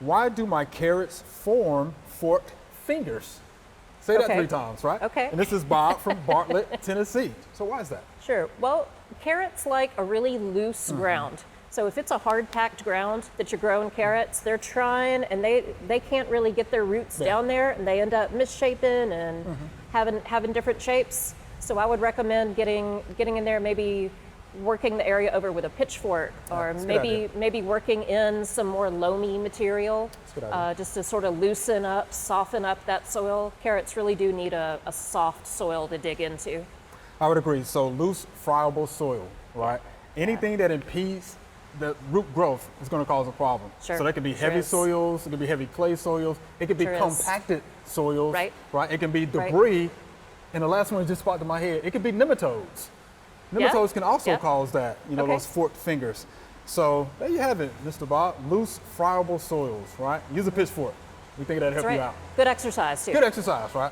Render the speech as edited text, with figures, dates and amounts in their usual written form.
why do my carrots form forked fingers? Say that Okay. 3 times, right? Okay. And this is Bob from Bartlett, Tennessee. So why is that? Sure. Well, carrots like a really loose ground. So if it's a hard packed ground that you're growing carrots, they're trying and they can't really get their roots Yeah. down there, and they end up misshapen and having different shapes. So I would recommend getting in there, maybe working the area over with a pitchfork, or that's a good idea. maybe working in some more loamy material, a good idea. just to sort of loosen up, soften up that soil. Carrots really do need a soft soil to dig into. I would agree. So loose, friable soil, right? Anything that impedes the root growth is going to cause a problem. Sure. So that could be Sure heavy is. soils, it could be heavy clay soils, it could be Sure is. compacted soils, Right. It can be Right. debris. And the last one just popped in my head, it could be nematodes. Yeah. Nematodes can also Yeah. cause that, Okay. those forked fingers. So there you have it, Mr. Bob. Loose, friable soils, right? Use a pitchfork. We think that'll help That's you right. out. Good exercise too. Good exercise, right?